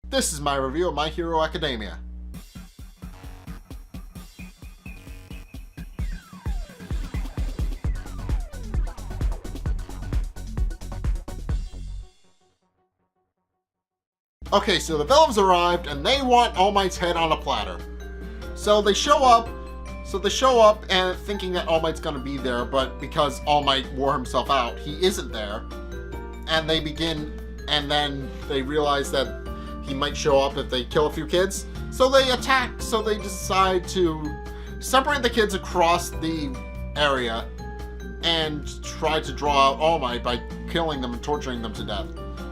This is my review of My Hero Academia. Okay, so the villains arrived and they want All Might's head on a platter. So they show up and thinking that All Might's gonna be there, but because All Might wore himself out, he isn't there. And then they realize that he might show up if they kill a few kids. So they decide to separate the kids across the area and try to draw out All Might by killing them and torturing them to death.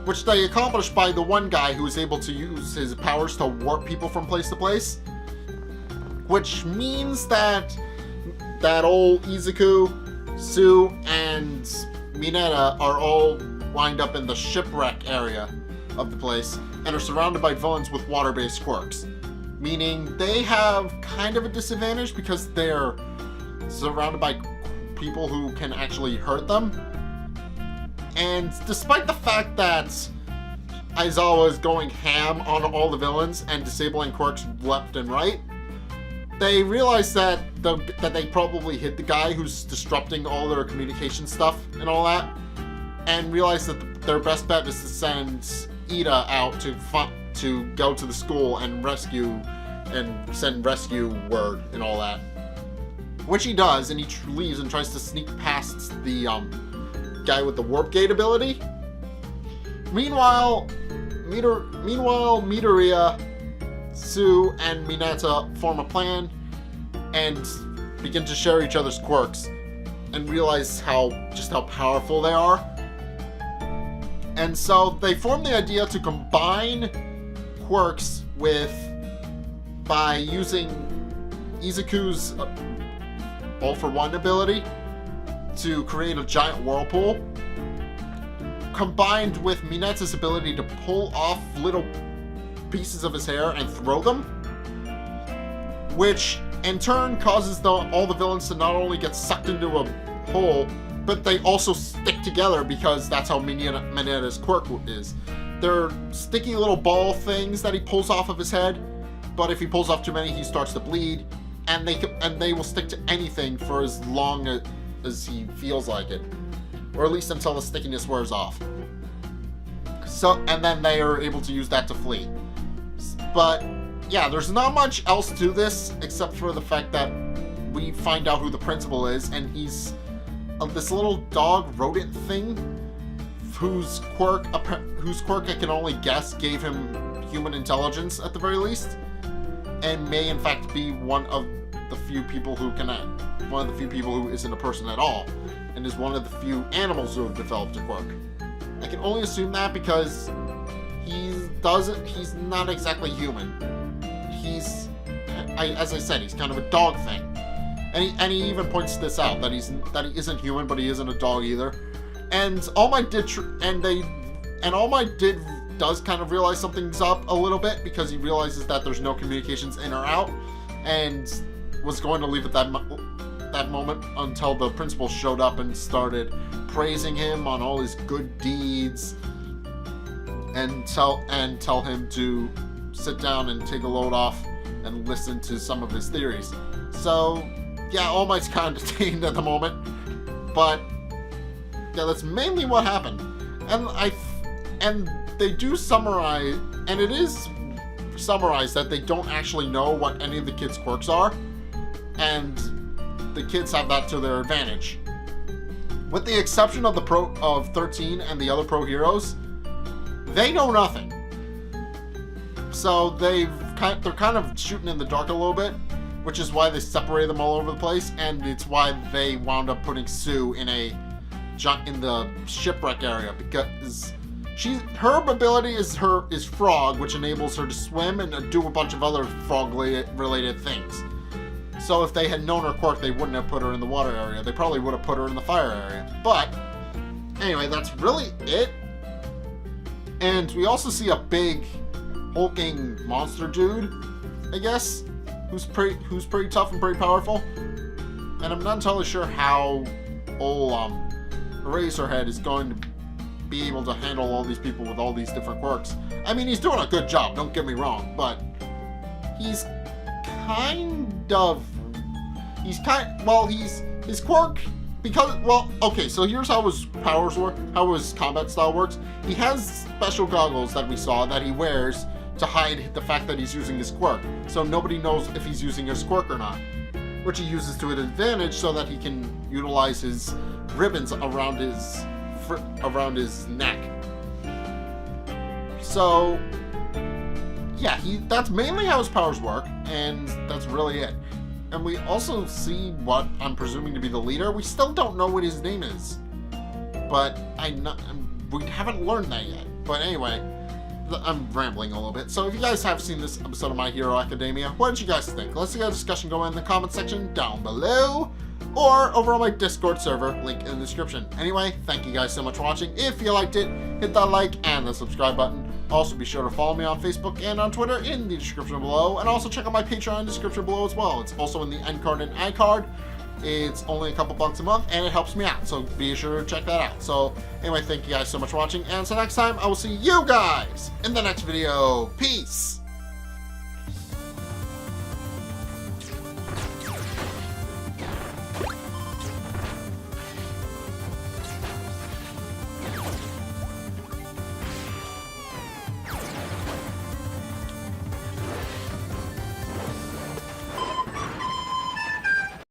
Which they accomplish by the one guy who is able to use his powers to warp people from place to place. Which means that old Izuku, Sue, and Mineta are all wind up in the shipwreck area of the place and are surrounded by villains with water-based quirks. Meaning they have kind of a disadvantage because they're surrounded by people who can actually hurt them. And despite the fact that Aizawa is going ham on all the villains and disabling quirks left and right, they realize that they probably hit the guy who's disrupting all their communication stuff and all that, and realize that their best bet is to send Ida out to go to the school and send rescue word and all that. Which he does, and he leaves and tries to sneak past the guy with the warp gate ability. Meanwhile, Midoriya, Sue, and Mineta form a plan and begin to share each other's quirks and realize just how powerful they are. And so they form the idea to combine quirks by using Izuku's All for One ability to create a giant whirlpool, combined with Mineta's ability to pull off little pieces of his hair and throw them, which in turn causes all the villains to not only get sucked into a hole, but they also stick together because that's how Mineta's quirk is. They're sticky little ball things that he pulls off of his head, but if he pulls off too many, he starts to bleed, and they will stick to anything for as long as he feels like it, or at least until the stickiness wears off. And then they are able to use that to flee. But yeah, there's not much else to this except for the fact that we find out who the principal is, and he's this little dog rodent thing whose quirk I can only guess gave him human intelligence at the very least, and may in fact be one of the few people who isn't a person at all, and is one of the few animals who have developed a quirk. I can only assume that because he's not exactly human. As I said, he's kind of a dog thing. And he even points this out, that he isn't human, but he isn't a dog either. And All Might does kind of realize something's up a little bit, because he realizes that there's no communications in or out, and was going to leave at that moment until the principal showed up and started praising him on all his good deeds, and tell him to sit down and take a load off and listen to some of his theories. So yeah, All Might's kind of detained at the moment, but yeah, that's mainly what happened. And they do summarize, and it is summarized that they don't actually know what any of the kids' quirks are, and the kids have that to their advantage. With the exception of 13 and the other pro heroes, they know nothing. So they're kind of shooting in the dark a little bit, which is why they separated them all over the place, and it's why they wound up putting Sue in the shipwreck area, because her ability is frog, which enables her to swim and do a bunch of other frog-related things. So if they had known her quirk, they wouldn't have put her in the water area. They probably would have put her in the fire area. But anyway, that's really it. And we also see a big hulking monster dude, I guess, who's pretty tough and pretty powerful. And I'm not entirely sure how old Eraserhead is going to be able to handle all these people with all these different quirks. I mean, he's doing a good job, don't get me wrong, but he's his quirk, because, well, okay, so here's how his powers work, how his combat style works. He has special goggles that we saw that he wears to hide the fact that he's using his quirk, so nobody knows if he's using his quirk or not, which he uses to his advantage so that he can utilize his ribbons around his neck. So, yeah, that's mainly how his powers work, and that's really it. And we also see what I'm presuming to be the leader. We still don't know what his name is, but we haven't learned that yet. But anyway, I'm rambling a little bit. So if you guys have seen this episode of My Hero Academia, what did you guys think? Let's get a discussion going in the comment section down below, or over on my Discord server, link in the description. Anyway, thank you guys so much for watching. If you liked it, hit that like and the subscribe button. Also, be sure to follow me on Facebook and on Twitter in the description below, and also check out my Patreon in the description below as well. It's also in the end card and iCard. It's only a couple bucks a month, and it helps me out, so be sure to check that out. So, anyway, thank you guys so much for watching, and until next time, I will see you guys in the next video. Peace!